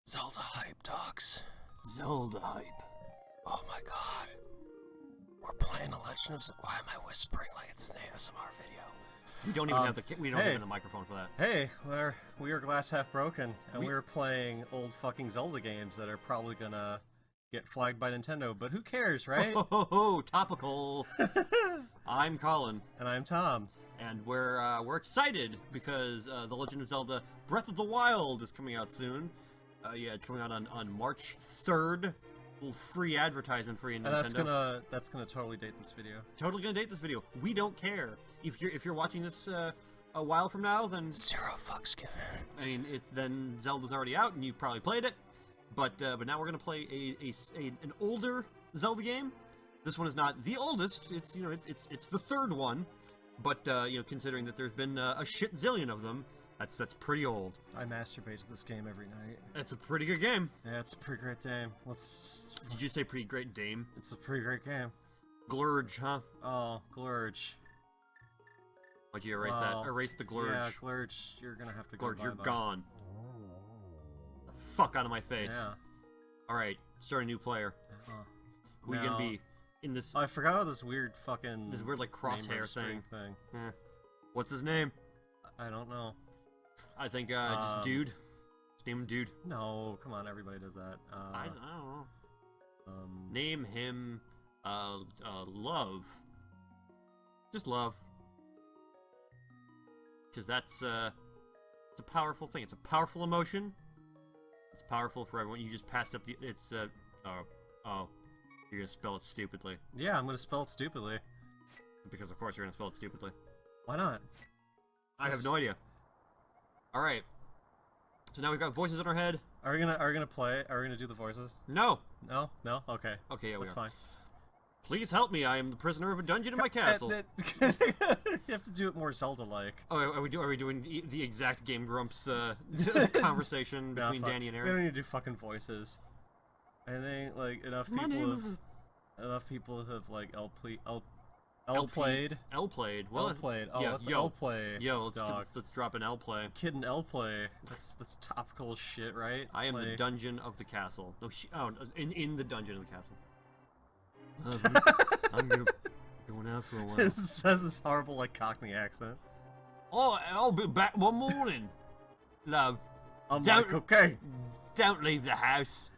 Zelda hype, dogs. Zelda hype. Oh my god. We're playing a Legend of Zelda. Why am I whispering like it's an ASMR video? We don't even have the microphone for that. Hey, we are glass half broken, and we're playing old fucking Zelda games that are probably gonna get flagged by Nintendo, but who cares, right? Oh, topical. I'm Colin, And I'm Tom. and we're excited because The Legend of Zelda: Breath of the Wild is coming out soon. Yeah, it's coming out on March 3rd. A little free advertisement for you, Nintendo. And that's gonna totally date this video. Totally gonna date this video. We don't care if you're watching this a while from now. Then Zero fucks given. I mean, then Zelda's already out and you probably played it. But now we're gonna play an older Zelda game. This one is not the oldest. It's it's the third one. But considering that there's been a shit zillion of them, that's pretty old. I masturbate to this game every night. It's a pretty good game. Yeah, it's a pretty great game. Did you say pretty great dame? It's a pretty great game. Glurge, huh? Oh, Glurge. Why'd you erase that? Erase the Glurge. Yeah, Glurge, you're gonna have to go Glurge, you're bye-bye. gone. The fuck out of my face. Yeah. Alright, start a new player. Who are you gonna be in this? Oh, I forgot about this weird fucking... This weird, like, crosshair registering thing. What's his name? I don't know. I think, just Dude. Just name him Dude. No, come on, everybody does that. I don't know. Name him, Love. Just Love. Because that's, it's a powerful thing. It's a powerful emotion. It's powerful for everyone. You just passed up the, it's, oh. You're gonna spell it stupidly. Yeah, I'm gonna spell it stupidly. Because of course you're gonna spell it stupidly. Why not? I have no idea. Alright. So now we've got voices in our head. Are we gonna play? Are we gonna do the voices? No! No? No? Okay. Okay, yeah, That's fine. Please help me, I am the prisoner of a dungeon in my castle. You have to do it more Zelda-like. Oh, are we doing the exact Game Grumps conversation between Danny and We Aaron? don't need to do fucking voices. I think like enough people have like L-played. L-played. Well, L-played. Oh, yeah, that's yo. L-play. Yo, dog. let's drop an L-play. Kid and L-play. That's topical as shit, right? I am the Like- dungeon of the castle. No, in the dungeon of the castle. I'm going out for a while. It says this horrible like Cockney accent. Oh, I'll be back one morning, love. I'm Don't- like, okay. Don't leave the house.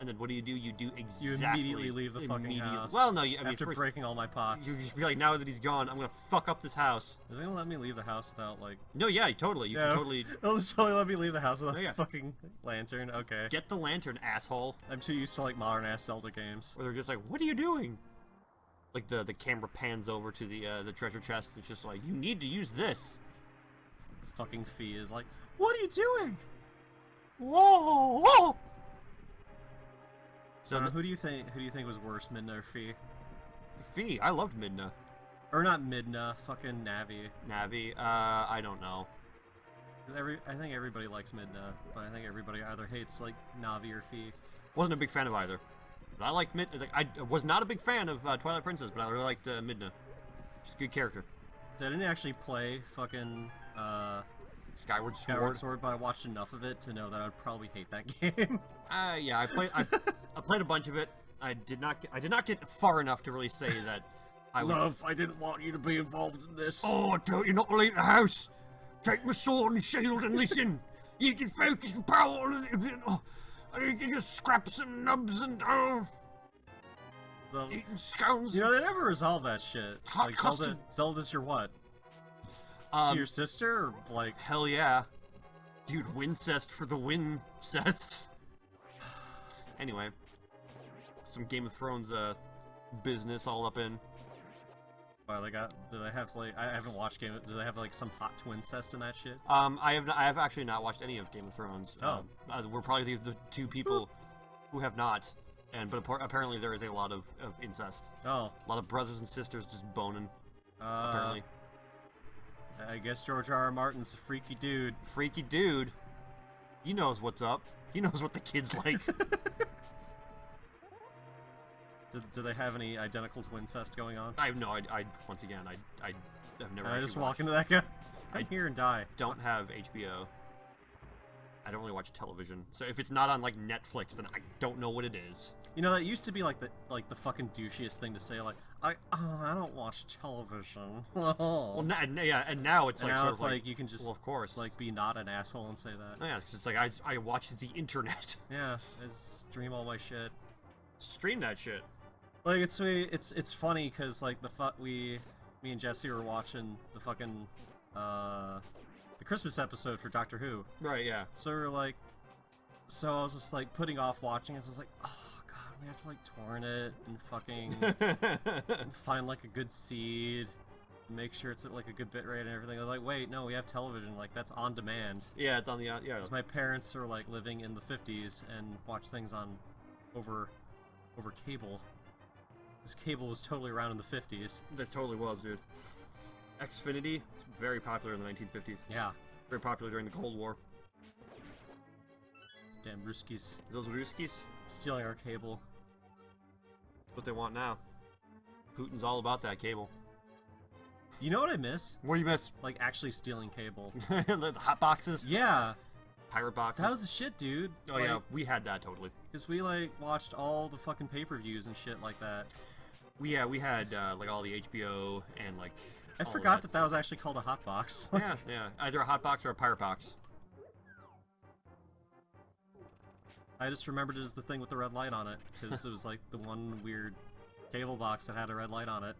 And then what do? You do exactly. You immediately leave the fucking house. Well, no, I mean, After first, breaking all my pots. you just be like, now that he's gone, I'm gonna fuck up this house. Is it gonna let me leave the house without like? No, yeah, totally. You can totally It'll just totally let me leave the house without Oh, yeah. a fucking lantern. Okay. get the lantern, asshole. I'm too used to like modern ass Zelda games. Where they're just like, what are you doing? Like the camera pans over to the treasure chest. It's just like, you need to use this. Fucking Fee is like, what are you doing? Whoa! Whoa! So Who do you think was worse, Midna or Fee? Fee, I loved Midna. Or not Midna, fucking Navi. Navi, I don't know. I think everybody likes Midna, but I think everybody either hates like Navi or Fee. Wasn't a big fan of either. But I liked I was not a big fan of Twilight Princess, but I really liked Midna. She's a good character. So I didn't actually play fucking Skyward Sword. Skyward Sword, but I watched enough of it to know that I'd probably hate that game. Yeah, I played a bunch of it. I did not get far enough to really say that I would. Love, I didn't want you to be involved in this. Oh, I tell you not to leave the house. Take my sword and shield and listen. You can focus your power on it. Oh, you can just scrap some nubs and So, eating scones. you know, they never resolve that shit. Hot Like custard. Zelda's your what? Your sister, or like? Hell yeah, dude, Wincest for the Wincest. Anyway, some Game of Thrones business all up in. Wow, do they have like? I haven't watched Game. Do they have like some hot twin cest in that shit? I have actually not watched any of Game of Thrones. Oh. We're probably the two people who have not, but apparently there is a lot of incest. Oh, A lot of brothers and sisters just boning. uh, Apparently, I guess George R.R. Martin's a freaky dude. freaky dude. He knows what's up. He knows what the kids like. Do they have any identical twin cest going on? I have no. I once again, I have never. Can I actually just walk watched. into that guy? Come I- here and die. Don't have HBO. I don't really watch television. So if it's not on like Netflix, then I don't know what it is. You know, that used to be like the fucking douchiest thing to say. Like, I don't watch television. Well, yeah, and now it's And like now sort it's of like you can just well, of course, like be not an asshole and say that. yeah, 'cause it's like I watch the internet. Yeah, I stream all my shit. Stream that shit. Like it's funny because like me and Jesse were watching the fucking the Christmas episode for Doctor Who. Right, yeah. So we were like, so I was just like putting off watching it. So I was like, oh god, we have to like torrent it and fucking and find like a good seed, and make sure it's at like a good bit rate and everything. I was like, wait, no, we have television. Like that's on demand. Yeah, it's on the yeah. Because my parents are like living in the 50s and watch things on over cable. This cable was totally around in the 50s. That totally was, dude. Xfinity, very popular in the 1950s. Yeah. Very popular during the Cold War. These damn Ruskies Those Ruskies, stealing our cable. what they want now. Putin's all about that cable. You know what I miss? What do you miss? Like actually stealing cable. The hot boxes? Yeah, Pirate boxes? that was the shit, dude. Oh yeah, we had that totally. Because we like watched all the fucking pay-per-views and shit like that. We had like all the HBO and like. I all forgot that stuff. was actually called a hot box. Yeah, yeah. Either a hot box or a pirate box. I just remembered it as the thing with the red light on it because it was like the one weird cable box that had a red light on it.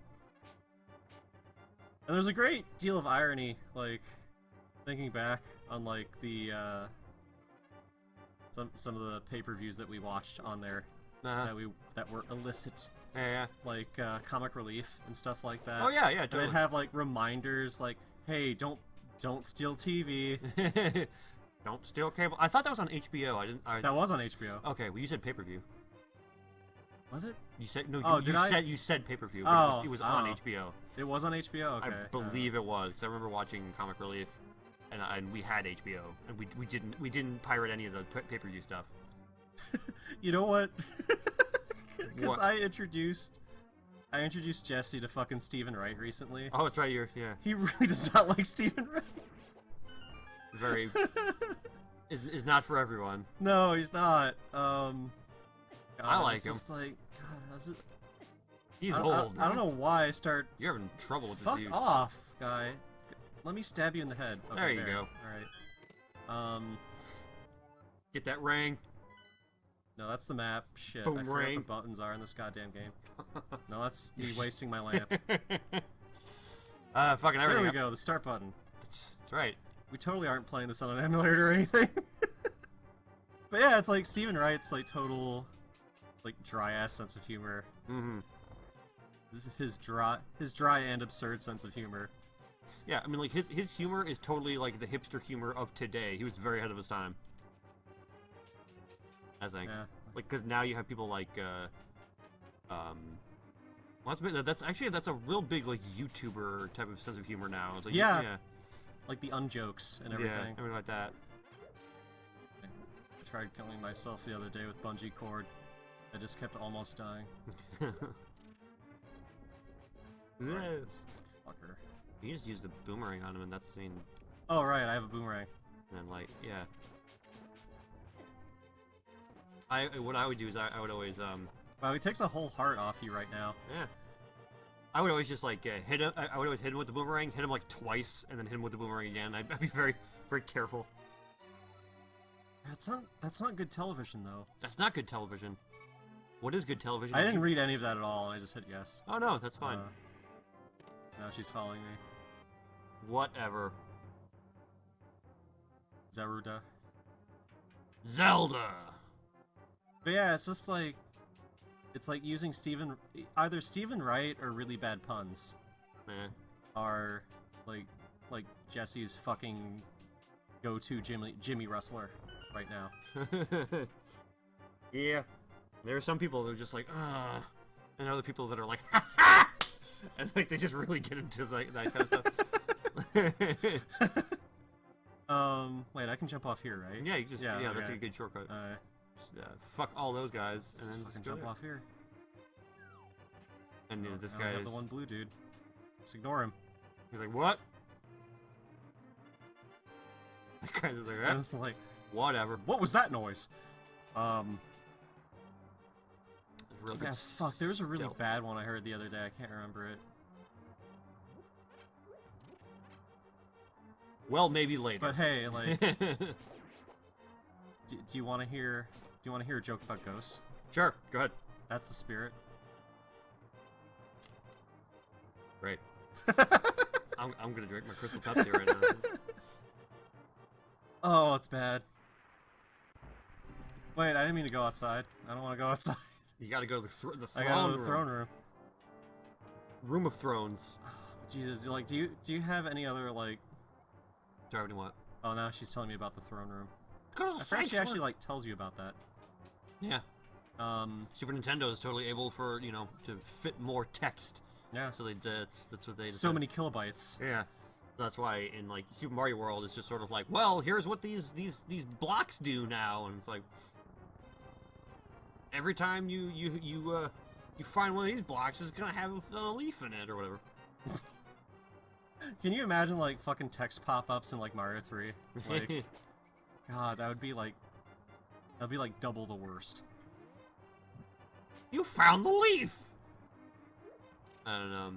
And there's a great deal of irony, like thinking back on like the some of the pay-per-views that we watched on there that were illicit, Yeah. like Comic Relief and stuff like that. Oh yeah, And totally. they'd have like reminders like, "Hey, don't steal TV." Don't steal cable. I thought that was on HBO. I didn't. That was on HBO. Okay, well you said pay-per-view. Was it? You said no. Oh, you did I? said you said pay-per-view. But Oh, it was on oh. HBO. It was on HBO. Okay. I believe it was because I remember watching Comic Relief, and we had HBO, and we didn't pirate any of the pay-per-view stuff. You know what? Because What? I introduced Jesse to fucking Stephen Wright recently. Oh, that's right. Yeah. He really does not like Stephen Wright. Very is not for everyone. No, he's not. God, I like it's him. just like, God, how's it? He's I, old. I don't know why I start. You're having trouble with Fuck this dude. off, guy. Let me stab you in the head. Okay, There you go. All right. Get that ring. No, that's the map. Shit. Boom, I forgot what ring. the buttons are in this goddamn game. No, that's me wasting my lamp. Fucking everything. There we go. The start button. That's right. We totally aren't playing this on an emulator or anything. But yeah, it's like Stephen Wright's like total, like dry ass sense of humor. Mm-hmm. His dry and absurd sense of humor. Yeah, I mean, like his humor is totally like the hipster humor of today. He was very ahead of his time. I think. Yeah. Like, because now you have people like, well, that's a real big like YouTuber type of sense of humor now. It's like, Yeah. Like the unjokes and everything. Yeah, everything like that. I tried killing myself the other day with bungee cord. I just kept almost dying. Yes. Fucker. You just used a boomerang on him, and that's, I mean, Oh right, I have a boomerang. and like, yeah. What I would do is I would always Wow, he takes a whole heart off you right now. yeah. I would always just like hit him. I would always hit him with the boomerang, hit him like twice, and then hit him with the boomerang again. I'd be very, very careful. That's not good television though. That's not good television. What is good television? I didn't read any of that at all. I just hit yes. Oh no, that's fine. Now she's following me. Whatever. Zeruda. Zelda. But yeah, it's just like it's like using either Stephen Wright or really bad puns Eh. are like Jesse's fucking go-to Jimmy wrestler right now. Yeah. There are some people that are just like, and other people that are like, ha ha! And like they just really get into like that kind of stuff. Wait, I can jump off here, right? Yeah, you just yeah, that's okay. a good shortcut. Alright. Just, fuck all those guys, and then Just just fucking go jump there. off here. And this I guy only have is the one blue dude. Just ignore him. he's like, what? That guy's like, And it's like, Whatever. What was that noise? Real good Yeah, fuck, there was a really stealth. bad one I heard the other day. I can't remember it. Well, maybe later. But hey, like, do you want to hear? Do you want to hear a joke about ghosts? Sure, go ahead. That's the spirit. Great. I'm gonna drink my Crystal Pepsi right now. Oh, it's bad. Wait, I didn't mean to go outside. I don't want to go outside. You gotta go to the I throne gotta go to room. the throne room. Room of Thrones. Jesus, like, do you have any other like? Sorry, what do you want? Oh, now she's telling me about the throne room. Go to the I forgot she sanctuary. actually like tells you about that. Yeah. Super Super Nintendo is totally able for, you know, to fit more text. Yeah. So that's what they So decided. many kilobytes. Yeah. That's why in like Super Mario World it's just sort of like, well, here's what these blocks do now, and it's like every time you find one of these blocks, it's gonna have a leaf in it or whatever. Can you imagine like fucking text pop-ups in like Mario 3? Like, God, that'd be like double the worst. You found the leaf. I don't know.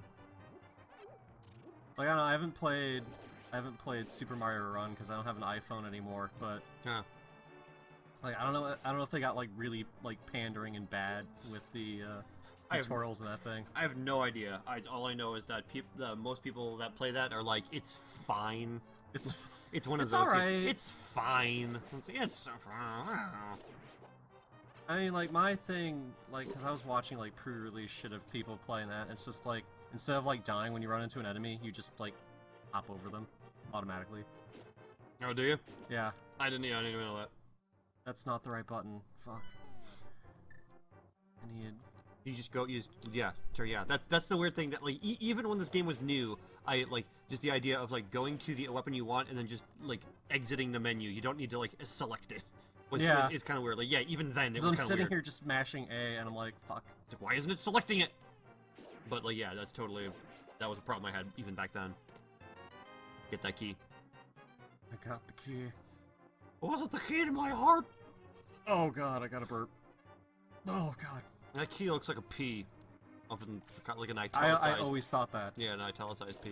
Like, I don't know, I haven't played Super Mario Run because I don't have an iPhone anymore, but Huh. like I don't know if they got like really like pandering and bad with the tutorials and that thing. I have no idea. All I know is that most people that play that are like, it's fine. It's It's one of It's those. alright. It's fine. It's like, it's so fine. I mean, like, my thing, like, because I was watching, like, pre-release shit of people playing that, and it's just, like, instead of, like, dying when you run into an enemy, you just, like, hop over them automatically. Oh, do you? Yeah, I didn't even know that. that's not the right button. Fuck. I need... You just go, yeah, sure, yeah. That's the weird thing that, like, even when this game was new, I, like, just the idea of, like, going to the weapon you want and then just, like, exiting the menu. You don't need to, like, select it. Yeah. Is kind of weird. Like, yeah, even then, it was I'm kind of sitting weird. here just mashing A, and I'm like, fuck. It's like, why isn't it selecting it? But, like, yeah, that was a problem I had even back then. Get that key. I got the key. Wasn't the key to my heart? Oh god, I got a burp. Oh god. That key looks like a P. Up in, like an I italicized. always thought that. Yeah, an italicized P.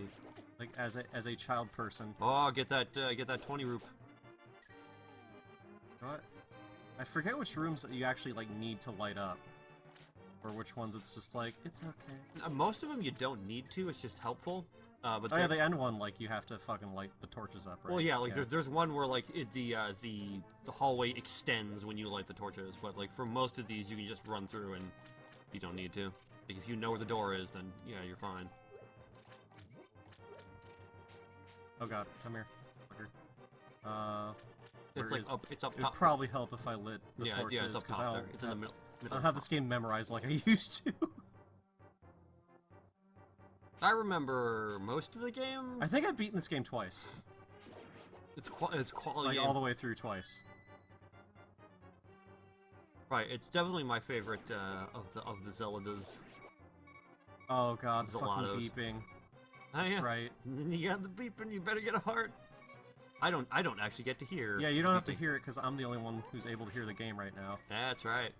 Like, as a child person. Oh, get that 20 roop. What? I forget which rooms that you actually, like, need to light up. Or which ones it's just like, it's okay. Most of them you don't need to, it's just helpful. But Oh yeah, the end one, like, you have to fucking light the torches up, right? well, yeah, like there's one where like the hallway extends when you light the torches, but like for most of these you can just run through and you don't need to. Like if you know where the door is, then yeah, you're fine. Oh god, come here. Fucker. It's where like is- up, it's up It would top. probably help if I lit the Yeah, torches, yeah, it's up 'cause top I there. don't It's in the have- middle. I don't have this game memorized like I used to. I remember most of the game. I think I've beaten this game twice. It's quality. Like, game. all the way through twice. Right, it's definitely my favorite of the Zeldas. Oh god, the fucking Zelados. beeping. Oh, That's yeah. right. You got the beeping, you better get a heart. I don't actually get to hear. Yeah, you don't have to beeping. hear it because I'm the only one who's able to hear the game right now. That's right.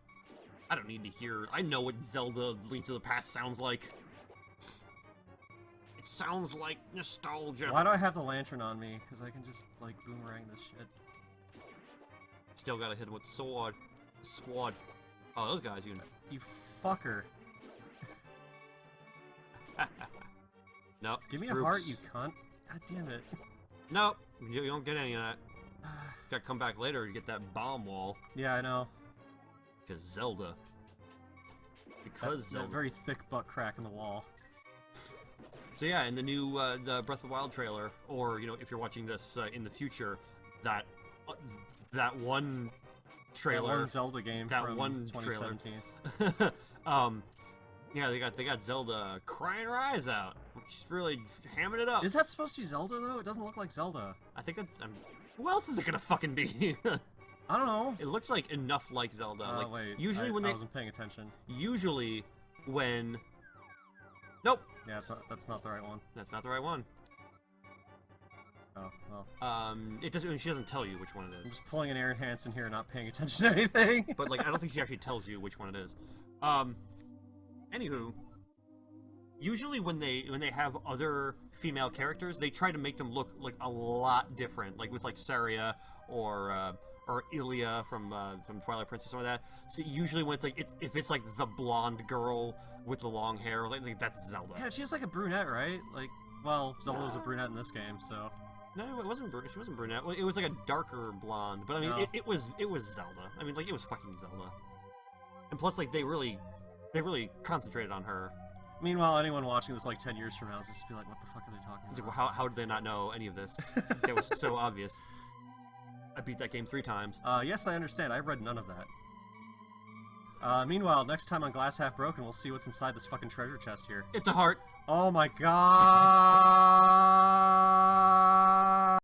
I don't need to hear. I know what Zelda Link to the Past sounds like. It sounds like nostalgia. Why do I have the lantern on me? Because I can just, like, boomerang this shit. Still gotta hit him with sword. Sword. Oh, those guys, You fucker. Nope. Give me a groups. heart, you cunt. God damn it. Nope. You don't get any of that. Gotta come back later to get that bomb wall. Yeah, I know. Because Zelda. Because That Zelda. very thick butt crack in the wall. So yeah, in the new the Breath of the Wild trailer, or you know, if you're watching this in the future, that one trailer, That one Zelda game that from one 2017. yeah, they got Zelda crying her eyes out. She's really hamming it up. Is that supposed to be Zelda, though? It doesn't look like Zelda. I think that's. Who else is it gonna fucking be? I don't know. It looks like enough like Zelda. Like Wait, usually when I they wasn't paying attention. usually when. Nope. Yeah, that's not the right one. That's not the right one. Oh, well. It doesn't. She doesn't tell you which one it I'm is. just pulling an Aaron Hansen here, not paying attention to anything. But like, I don't think she actually tells you which one it is. Anywho, usually when they have other female characters, they try to make them look like a lot different, like with like Saria or Ilya from Twilight Princess or that. So usually when if it's like the blonde girl with the long hair, like that's Zelda. Yeah, she's like a brunette, right? Like, well, Zelda was a brunette in this game, so. No, it wasn't. She wasn't brunette. Well, it was like a darker blonde. But I mean, No. it was Zelda. I mean, like it was fucking Zelda. And plus, like they really concentrated on her. Meanwhile, anyone watching this like 10 years from now is just be like, what the fuck are they talking It's about? like, well, how did they not know any of this? That was so obvious. I beat that game 3 times. Yes, I understand. I read none of that. Meanwhile, next time on Glass Half Broken, we'll see what's inside this fucking treasure chest here. It's a heart. Oh my god!